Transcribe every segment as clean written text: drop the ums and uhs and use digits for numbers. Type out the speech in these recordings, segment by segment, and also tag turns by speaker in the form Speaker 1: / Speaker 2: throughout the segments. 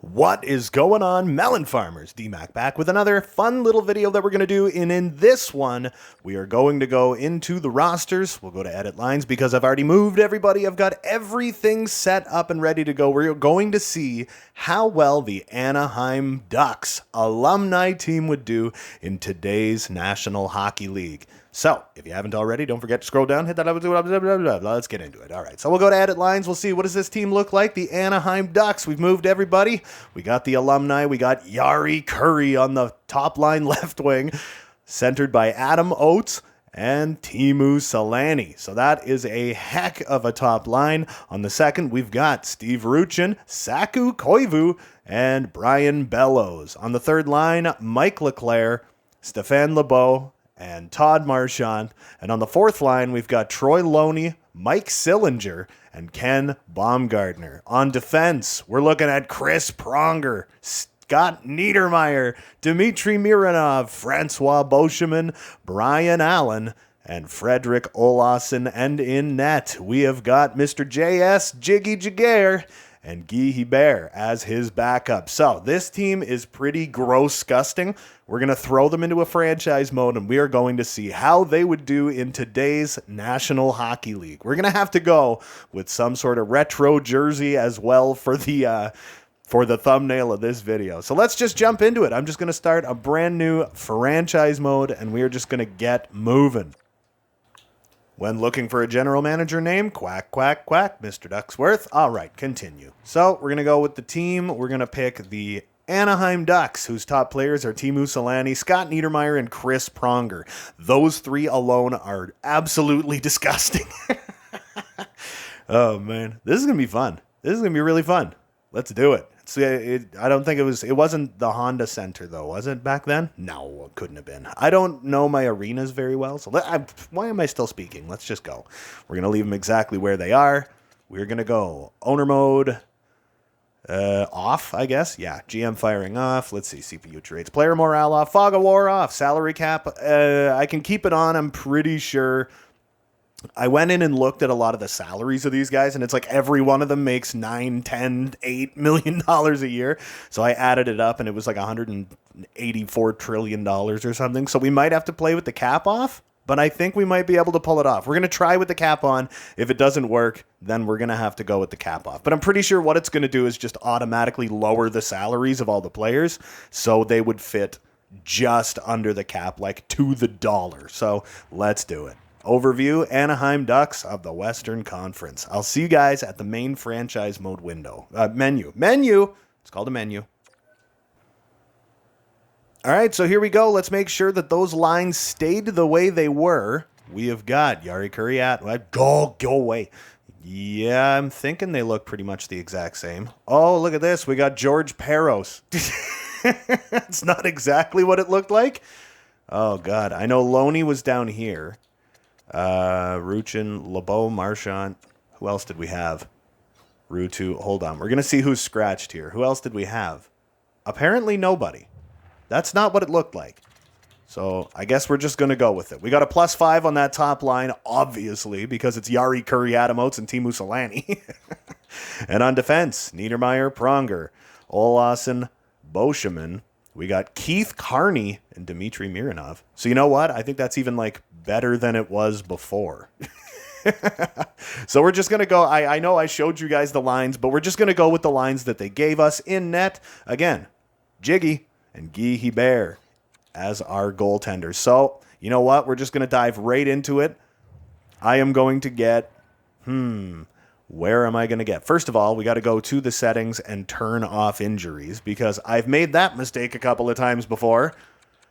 Speaker 1: What is going on, melon farmers? D-Mac back with another fun little video that we're going to do, and in this one, we are going to go into the rosters. We'll go to edit lines because I've already moved everybody. I've got everything set up and ready to go. We're going to see how well the Anaheim Ducks alumni team would do in today's National Hockey League. So, if you haven't already, don't forget to scroll down, hit that up, let's get into it. All right, so we'll go to edit lines. We'll see, what does this team look like? The Anaheim Ducks. We've moved everybody. We got the alumni. We got Yari Curry on the top line left wing, centered by Adam Oates and Teemu Selanne. So that is a heck of a top line. On the second, we've got Steve Ruchin, Saku Koivu, and Brian Bellows. On the third line, Mike Leclerc, Stéphane Lebeau, and Todd Marchand. And on the fourth line, we've got Troy Loney, Mike Sillinger, and Ken Baumgartner. On defense, we're looking at Chris Pronger, Scott Niedermayer, Dmitry Mironov, Francois Beauchemin, Brian Allen, and Frederick Olausson. And in net, we have got Mr. J.S. Jiggy Jaguar and Guy Hebert as his backup. So this team is pretty gross-gusting. We're going to throw them into a franchise mode, and we are going to see how they would do in today's National Hockey League. We're going to have to go with some sort of retro jersey as well for the thumbnail of this video. So let's just jump into it. I'm just going to start a brand new franchise mode, and we are just going to get moving. When looking for a general manager name, quack, quack, quack, Mr. Ducksworth. All right, continue. So we're going to go with the team. We're going to pick the Anaheim Ducks, whose top players are Teemu Selanne, Scott Niedermayer, and Chris Pronger. Those three alone are absolutely disgusting. Oh, man. This is going to be fun. This is going to be really fun. Let's do it. I don't think it wasn't the Honda Center, though, was it back then? No, it couldn't have been. I don't know my arenas very well, so why am I still speaking? Let's just go. We're going to leave them exactly where they are. We're going to go owner mode, off, I guess. Yeah, GM firing off. Let's see, CPU trades, player morale off, fog of war off, salary cap. I can keep it on, I'm pretty sure. I went in and looked at a lot of the salaries of these guys, and it's like every one of them makes $9, $10, $8 million a year. So I added it up, and it was like $184 trillion or something. So we might have to play with the cap off, but I think we might be able to pull it off. We're going to try with the cap on. If it doesn't work, then we're going to have to go with the cap off. But I'm pretty sure what it's going to do is just automatically lower the salaries of all the players so they would fit just under the cap, like to the dollar. So let's do it. Overview, Anaheim Ducks of the Western Conference. I'll see you guys at the main franchise mode window. Menu. It's called a menu. All right, so here we go. Let's make sure that those lines stayed the way they were. We have got Yari Curry go away. Yeah, I'm thinking they look pretty much the exact same. Oh, look at this. We got George Peros. It's not exactly what it looked like. Oh, God. I know Loney was down here. Ruchin, Lebeau, Marchand. Who else did we have? Rutu. Hold on. We're going to see who's scratched here. Who else did we have? Apparently nobody. That's not what it looked like. So I guess we're just going to go with it. We got a +5 on that top line, obviously, because it's Yari Curry, Adam Oates, and Teemu Selanne. And on defense, Niedermayer, Pronger, Olausson, Beauchemin. We got Keith Carney and Dmitry Mironov. So you know what? I think that's even like better than it was before. So we're just going to go. I know I showed you guys the lines, but we're just going to go with the lines that they gave us in net. Again, Jiggy and Guy Hebert as our goaltenders. So you know what? We're just going to dive right into it. I am going to get, where am I going to get? First of all, we got to go to the settings and turn off injuries because I've made that mistake a couple of times before.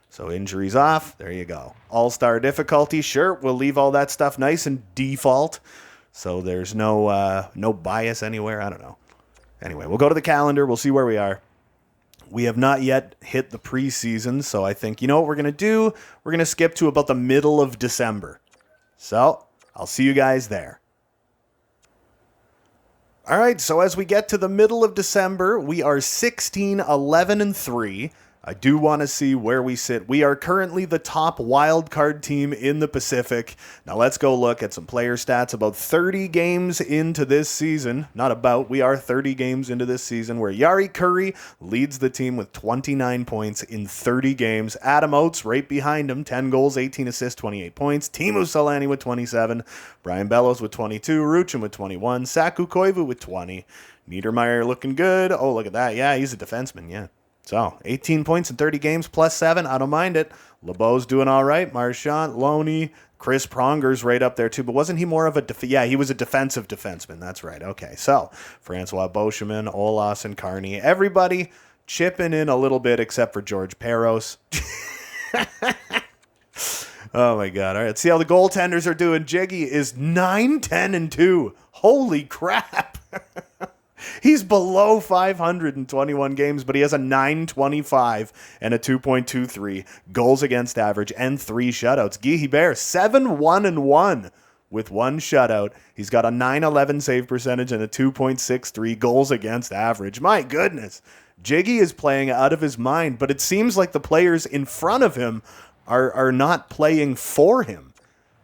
Speaker 1: So injuries off. There you go. All-star difficulty. Sure, we'll leave all that stuff nice and default. So there's no bias anywhere. I don't know. Anyway, we'll go to the calendar. We'll see where we are. We have not yet hit the preseason, so I think, you know what we're going to do? We're going to skip to about the middle of December. So I'll see you guys there. All right, so as we get to the middle of December, we are 16, 11, and 3. I do want to see where we sit. We are currently the top wild card team in the Pacific. Now let's go look at some player stats about 30 games into this season. Not about, we are 30 games into this season where Jari Kurri leads the team with 29 points in 30 games. Adam Oates right behind him, 10 goals, 18 assists, 28 points. Teemu Selanne with 27. Brian Bellows with 22. Ruchin with 21. Saku Koivu with 20. Niedermeyer looking good. Oh, look at that. Yeah, he's a defenseman, yeah. So, 18 points in 30 games, plus 7. I don't mind it. LeBeau's doing all right. Marchand, Loney, Chris Pronger's right up there, too. But wasn't he more of a... yeah, he was a defensive defenseman. That's right. Okay, so Francois Beauchemin, Olas, and Carney. Everybody chipping in a little bit except for George Peros. Oh, my God. All right, let's see how the goaltenders are doing. Jiggy is 9-10-2. Holy crap. He's below 521 games, but he has a 925 and a 2.23 goals against average and 3 shutouts. Guy Hebert, 7-1-1 with 1 shutout. He's got a 911 save percentage and a 2.63 goals against average. My goodness. Jiggy is playing out of his mind, but it seems like the players in front of him are not playing for him.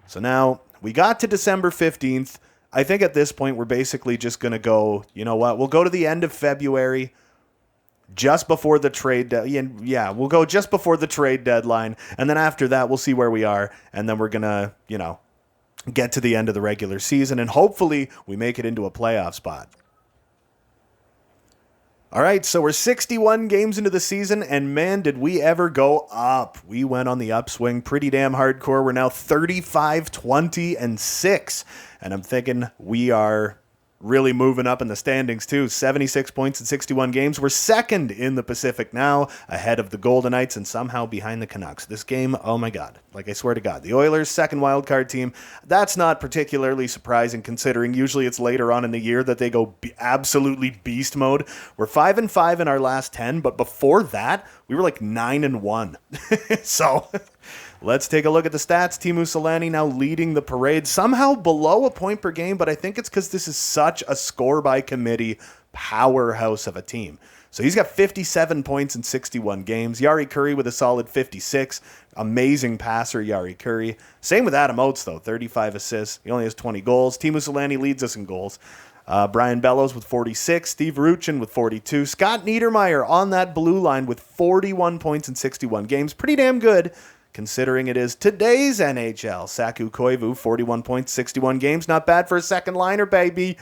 Speaker 1: So now we got to December 15th. I think at this point, we're basically just going to go, you know what, we'll go to the end of February, just before the trade, we'll go just before the trade deadline, and then after that, we'll see where we are, and then we're going to, get to the end of the regular season, and hopefully we make it into a playoff spot. All right, so we're 61 games into the season, and man, did we ever go up. We went on the upswing pretty damn hardcore. We're now 35-20-6, and I'm thinking we are really moving up in the standings too. 76 points in 61 games. We're second in the Pacific now, ahead of the Golden Knights and somehow behind the Canucks. This game, oh my God, like I swear to God. The Oilers, second wildcard team. That's not particularly surprising considering usually it's later on in the year that they go absolutely beast mode. We're 5-5 in our last 10, but before that, we were like 9-1. So... let's take a look at the stats. Teemu Selanne now leading the parade, somehow below a point per game, but I think it's because this is such a score-by-committee powerhouse of a team. So he's got 57 points in 61 games. Jari Kurri with a solid 56. Amazing passer, Jari Kurri. Same with Adam Oates, though, 35 assists. He only has 20 goals. Teemu Selanne leads us in goals. Brian Bellows with 46. Steve Ruchin with 42. Scott Niedermeyer on that blue line with 41 points in 61 games. Pretty damn good, considering it is today's NHL. Saku Koivu, 41 points, 61 games. Not bad for a second liner, baby.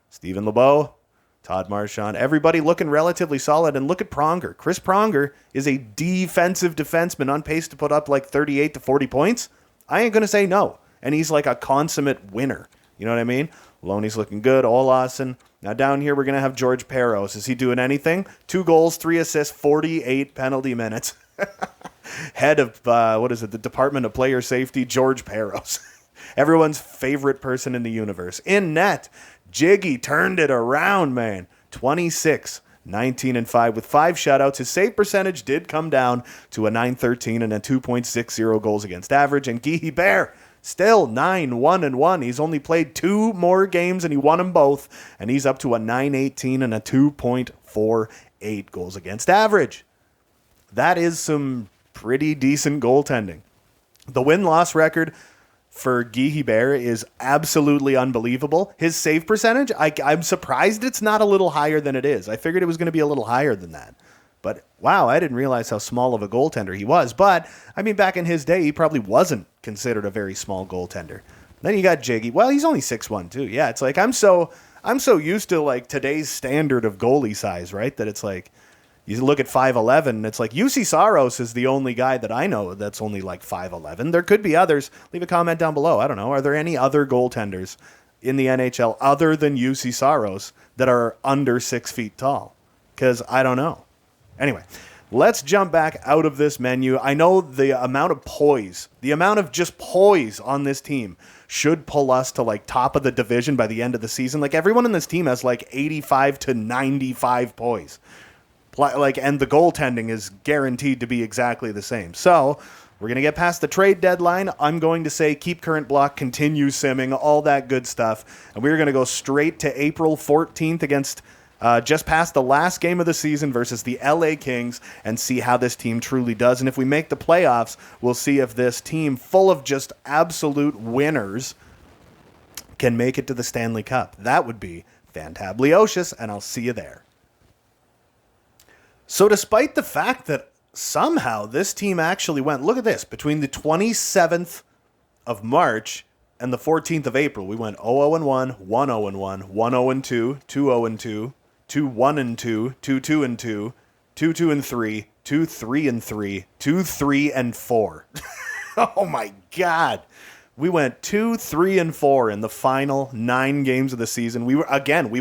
Speaker 1: Stephen LeBeau, Todd Marchand, everybody looking relatively solid. And look at Pronger. Chris Pronger is a defensive defenseman on pace to put up like 38 to 40 points. I ain't going to say no. And he's like a consummate winner. You know what I mean? Loney's looking good. Olason. Now down here, we're going to have George Peros. Is he doing anything? 2 goals, 3 assists, 48 penalty minutes. Head of, the Department of Player Safety, George Peros. Everyone's favorite person in the universe. In net, Jiggy turned it around, man. 26, 19-5 with 5 shutouts. His save percentage did come down to a 913 and a 2.60 goals against average. And Guy Hebert, still 9-1-1. He's only played 2 more games and he won them both. And he's up to a 918 and a 2.48 goals against average. That is some pretty decent goaltending. The win-loss record for Guy Hebert is absolutely unbelievable. His save percentage, I'm surprised it's not a little higher than it is. I figured it was going to be a little higher than that. But, wow, I didn't realize how small of a goaltender he was. But, I mean, back in his day, he probably wasn't considered a very small goaltender. Then you got Jiggy. Well, he's only 6'1", too. Yeah, it's like I'm so used to, like, today's standard of goalie size, right? That it's like... you look at 5'11", it's like UC Saros is the only guy that I know that's only like 5'11". There could be others. Leave a comment down below. I don't know. Are there any other goaltenders in the NHL other than UC Saros that are under 6 feet tall? Because I don't know. Anyway, let's jump back out of this menu. I know the amount of poise, the amount of just poise on this team should pull us to like top of the division by the end of the season. Like everyone in this team has like 85 to 95 poise. And the goaltending is guaranteed to be exactly the same. So we're going to get past the trade deadline. I'm going to say keep current block, continue simming, all that good stuff. And we're going to go straight to April 14th against just past the last game of the season versus the LA Kings and see how this team truly does. And if we make the playoffs, we'll see if this team full of just absolute winners can make it to the Stanley Cup. That would be fantablicious, and I'll see you there. So despite the fact that somehow this team actually went, look at this, between the 27th of March and the 14th of April, we went 0-1, 1-0-1, 1-0-2, 2-0-2, 2-1-2, 2-2-2, 2-2-3, 2-3-3, 2-3-4. Oh my God. We went 2-3-4 in the final 9 games of the season. We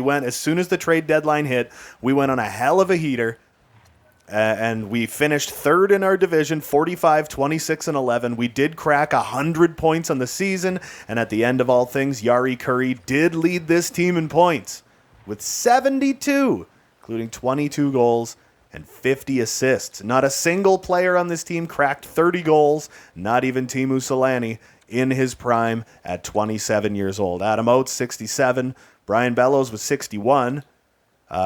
Speaker 1: went as soon as the trade deadline hit, we went on a hell of a heater. And we finished third in our division, 45, 26, and 11. We did crack 100 points on the season, and at the end of all things, Jari Kurri did lead this team in points with 72, including 22 goals and 50 assists. Not a single player on this team cracked 30 goals, not even Teemu Selanne in his prime at 27 years old. Adam Oates, 67. Brian Bellows was 61.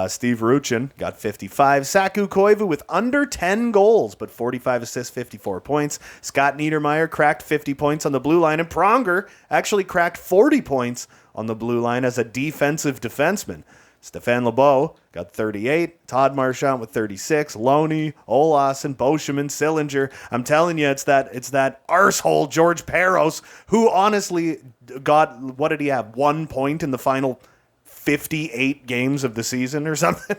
Speaker 1: Steve Ruchin got 55. Saku Koivu with under 10 goals, but 45 assists, 54 points. Scott Niedermayer cracked 50 points on the blue line, and Pronger actually cracked 40 points on the blue line as a defensive defenseman. Stefan Lebeau got 38. Todd Marchand with 36. Loney, Olassen, Boscheman, Sillinger. I'm telling you, it's that arsehole George Peros, who honestly got, what did he have, 1 point in the final 58 games of the season or something?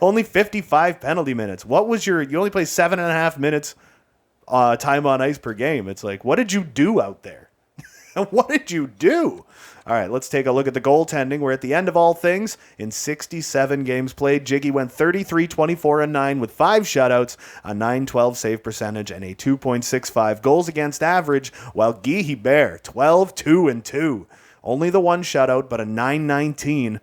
Speaker 1: Only 55 penalty minutes. You only play 7.5 minutes time on ice per game. It's like, what did you do out there? What did you do? All right, let's take a look at the goaltending. We're at the end of all things. In 67 games played, Jiggy went 33, 24, and 9 with 5 shutouts, a .912 save percentage, and a 2.65 goals against average, while Guy Hebert, 12, 2, and 2. Only the 1 shutout, but a .919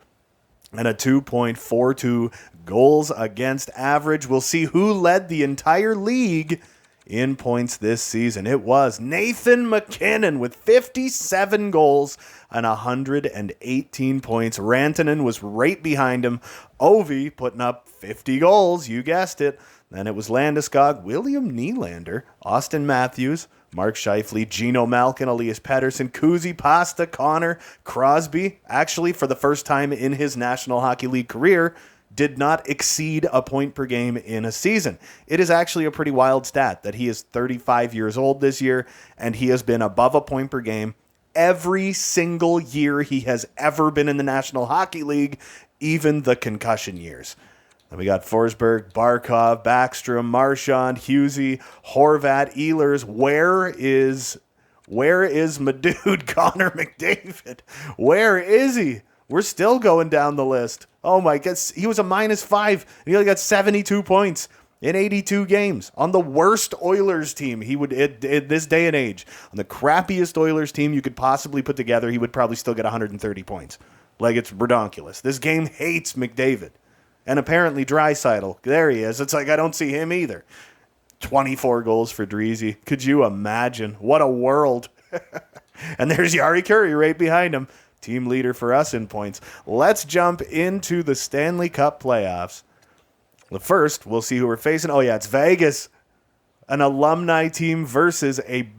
Speaker 1: and a 2.42 goals against average. We'll see who led the entire league in points this season. It was Nathan MacKinnon with 57 goals and 118 points. Rantanen was right behind him. Ovi putting up 50 goals, you guessed it. Then it was Landeskog, William Nylander, Austin Matthews, Mark Scheifele, Gino Malkin, Elias Pettersson, Kuzi, Pasta, Connor, Crosby, actually for the first time in his National Hockey League career, did not exceed a point per game in a season. It is actually a pretty wild stat that he is 35 years old this year, and he has been above a point per game every single year he has ever been in the National Hockey League, even the concussion years. Then we got Forsberg, Barkov, Backstrom, Marchand, Husey, Horvat, Ehlers. Where is my dude, Connor McDavid? Where is he? We're still going down the list. Oh my God, he was a -5, and he only got 72 points in 82 games on the worst Oilers team he would in this day and age. On the crappiest Oilers team you could possibly put together, he would probably still get 130 points. Like, it's redonkulous. This game hates McDavid. And apparently Draisaitl, there he is. It's like I don't see him either. 24 goals for Dreezy. Could you imagine? What a world. And there's Jari Kurri right behind him. Team leader for us in points. Let's jump into the Stanley Cup playoffs. Well, first, we'll see who we're facing. Oh, yeah, it's Vegas. An alumni team versus a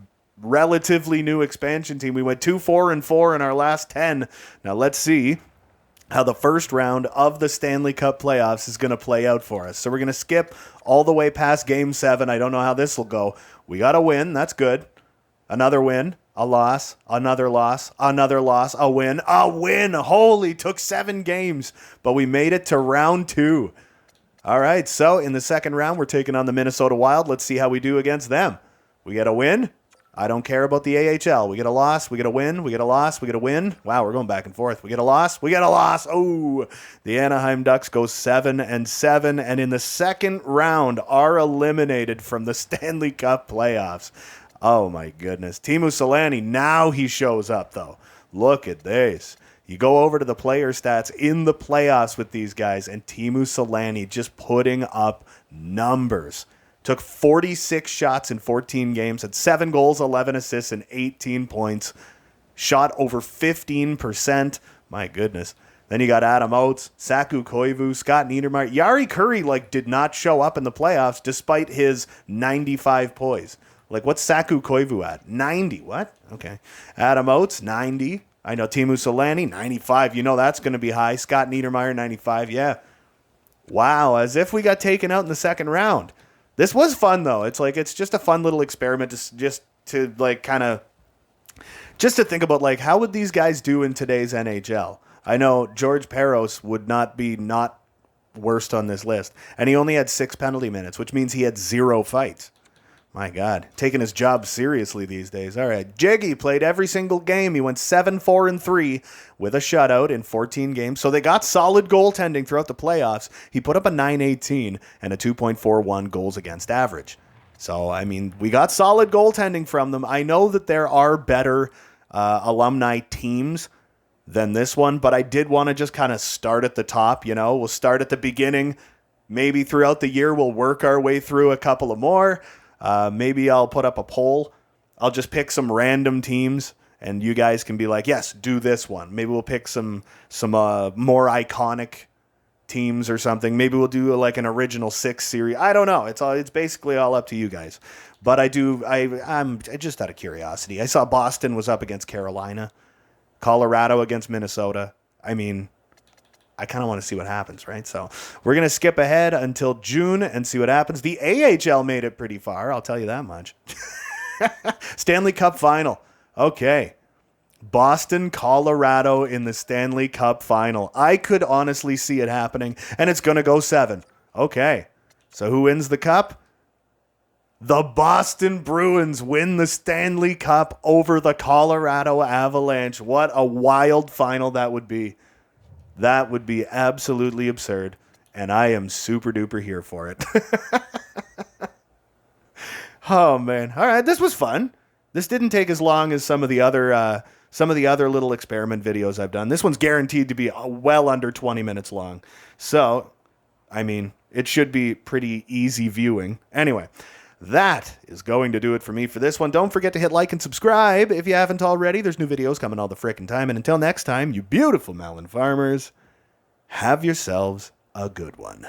Speaker 1: relatively new expansion team. We went 2-4-4 in our last 10. Now, let's see how the first round of the Stanley Cup playoffs is going to play out for us. So we're going to skip all the way past Game 7. I don't know how this will go. We got a win. That's good. Another win. A loss. Another loss. Another loss. A win. A win. Holy, took 7 games. But we made it to round 2. All right, so in the second round, we're taking on the Minnesota Wild. Let's see how we do against them. We get a win. I don't care about the AHL. We get a loss. We get a win. We get a loss. We get a win. Wow, we're going back and forth. We get a loss. We get a loss. Oh, the Anaheim Ducks go 7-7, and in the second round are eliminated from the Stanley Cup playoffs. Oh, my goodness. Teemu Selanne, now he shows up, though. Look at this. You go over to the player stats in the playoffs with these guys, and Teemu Selanne just putting up numbers. Took 46 shots in 14 games, had 7 goals, 11 assists, and 18 points. Shot over 15%. My goodness. Then you got Adam Oates, Saku Koivu, Scott Niedermayer. Jari Kurri, like, did not show up in the playoffs despite his 95 poise. Like, what's Saku Koivu at? 90. What? Okay. Adam Oates, 90. I know Teemu Selanne, 95. You know that's going to be high. Scott Niedermayer, 95. Yeah. Wow, as if we got taken out in the second round. This was fun, though. It's like, it's just a fun little experiment just to like, kind of, just to think about, like, how would these guys do in today's NHL? I know George Peros would not be not worst on this list, and he only had 6 penalty minutes, which means he had 0 fights. My God, taking his job seriously these days. All right, Jiggy played every single game. He went 7-4-3 with a shutout in 14 games. So they got solid goaltending throughout the playoffs. He put up a .918 and a 2.41 goals against average. So, I mean, we got solid goaltending from them. I know that there are better alumni teams than this one, but I did want to just kind of start at the top. You know, we'll start at the beginning. Maybe throughout the year, we'll work our way through a couple of more. Maybe I'll put up a poll. I'll just pick some random teams, and you guys can be like, yes, do this one. Maybe we'll pick some more iconic teams or something. Maybe we'll do like an original 6 series. I don't know. It's basically all up to you guys. But I'm just out of curiosity. I saw Boston was up against Carolina, Colorado against Minnesota. I mean, I kind of want to see what happens, right? So we're going to skip ahead until June and see what happens. The AHL made it pretty far, I'll tell you that much. Stanley Cup final. Okay. Boston, Colorado in the Stanley Cup final. I could honestly see it happening, and it's going to go 7. Okay. So who wins the cup? The Boston Bruins win the Stanley Cup over the Colorado Avalanche. What a wild final that would be. That would be absolutely absurd, and I am super duper here for it. Oh man! All right, this was fun. This didn't take as long as some of the other little experiment videos I've done. This one's guaranteed to be well under 20 minutes long, so I mean it should be pretty easy viewing. Anyway. That is going to do it for me for this one. Don't forget to hit like and subscribe if you haven't already. There's new videos coming all the frickin' time. And until next time, you beautiful melon farmers, have yourselves a good one.